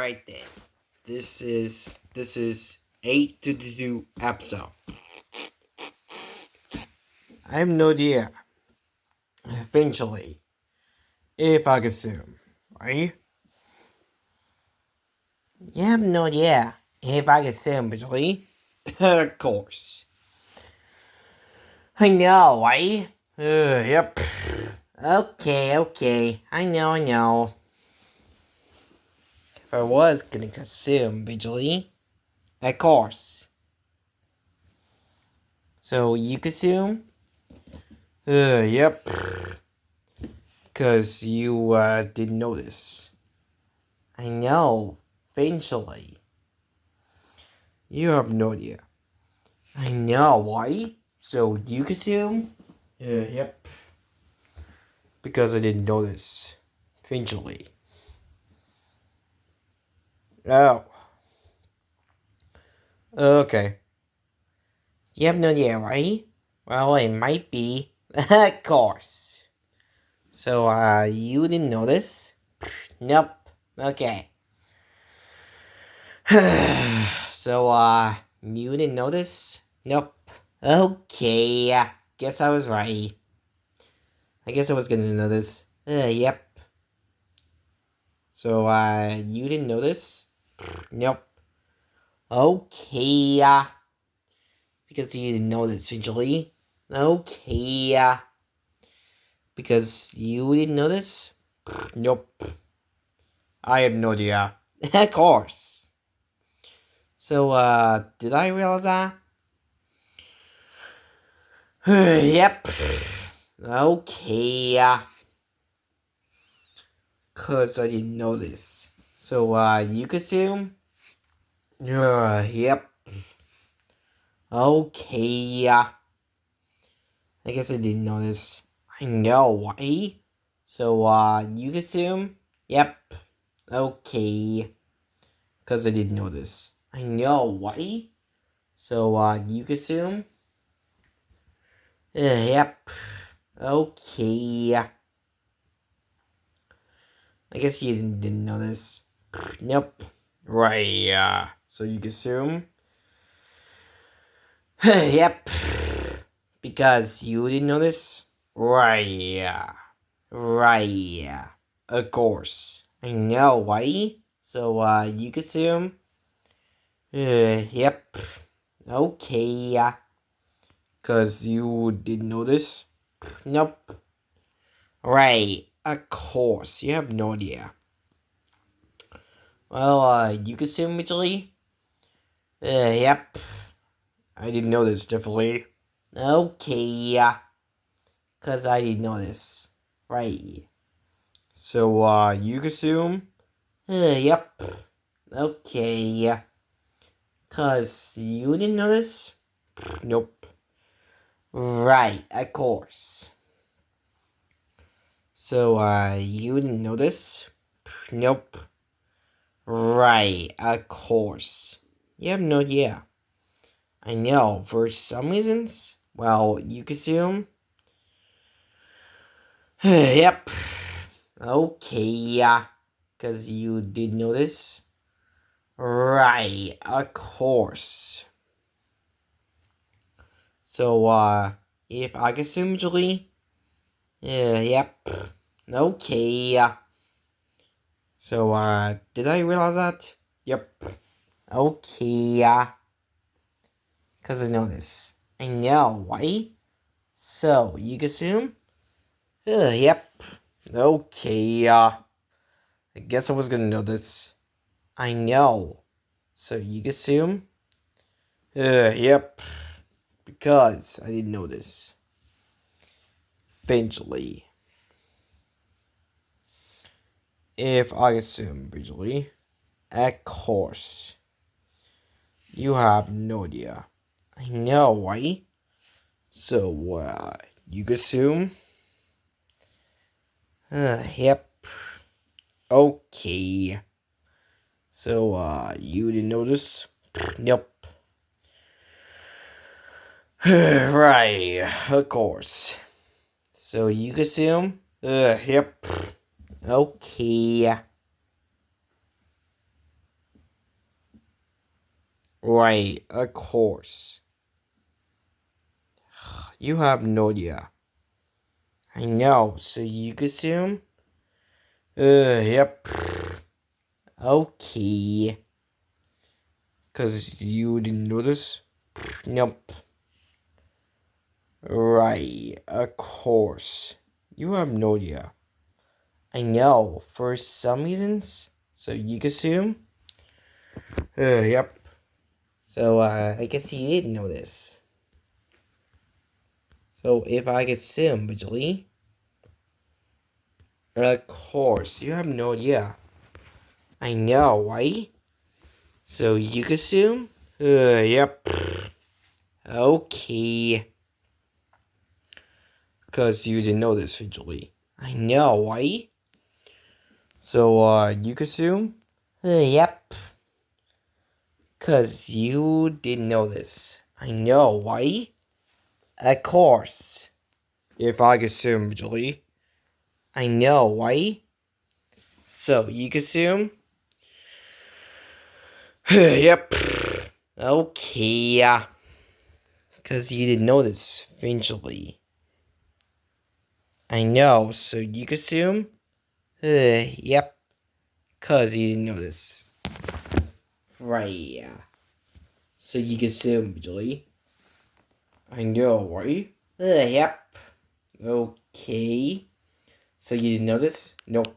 Alright then. This is 8 to 2 episode. I have no idea. Eventually. If I assume. Right? You have no idea. If I assume eventually. Of course. I know, right? Yep. Okay. I know. If I was gonna consume visually, of course. So you consume? Yep. Because you didn't notice. I know. Eventually. You have no idea. I know, why? So you consume? Yep. Because I didn't notice. Eventually. Oh. Okay. You have no idea, right? Well, it might be. Of course. So, you didn't notice? Nope. Okay. So, you didn't notice? Nope. Okay. Guess I was right. I guess I was gonna notice. Yep. So, you didn't notice? Nope. Okay. Because you didn't notice visually. Okay. Because you didn't notice? Nope. I have no idea. Of course. So, did I realize that? Yep. Okay. Cause I didn't notice. So, you consume? Yep. Okay. I guess I didn't notice. I know, why? So, you consume? Yep. Okay. Cause I didn't notice. I know, why? So, you consume? Yep. Okay. I guess you didn't notice. Nope. Right, so you consume? Yep. Because you didn't notice? Right, of course. I know, why? So, you consume? Yep. Okay. Cause you didn't notice? Nope. Right, of course. You have no idea. Well, you consume Mitchell? Yep. I didn't notice, definitely. Okay. Cause I didn't notice. Right. So, you consume? Yep. Okay. Cause you didn't notice? Nope. Right, of course. So, you didn't notice? Nope. Right, of course. You have no idea. I know, for some reasons, well, you consume? Yep. Okay, because you did notice? Right, of course. So, if I consume Julie? Yep. Okay. So, did I realize that? Yep. Okay. Because I noticed. I know, why? So, you consume? Yep. Okay, I guess I was gonna know this. I know. So, you consume? Yep. Because I didn't know this. Eventually. If I assume visually, of course. You have no idea. I know, right? So, you assume? Yep. Okay. So, you didn't notice? Nope. Right, of course. So, you assume? Yep. Okay. Right, of course. You have no idea. I know, so you assume? Yep. Okay. Cause you didn't notice? Nope. Right, of course. You have no idea. I know, for some reasons. So you assume? Yep. So, I guess you didn't know this. So, if I assume, Julie, of course, you have no idea. I know, right? So, you assume? Yep. Okay. Because you didn't know this, Julie. I know, right? So, you assume? Yep. Because you didn't know this. I know, right? Of course. If I assume, Julie. I know, right? So, you assume? Yep. Okay. Because you didn't know this, eventually. I know, so you assume? Yep. Because you didn't know this. Right, yeah. So you assume, Julie? I know, right? Yep. Okay. So you didn't know this? Nope.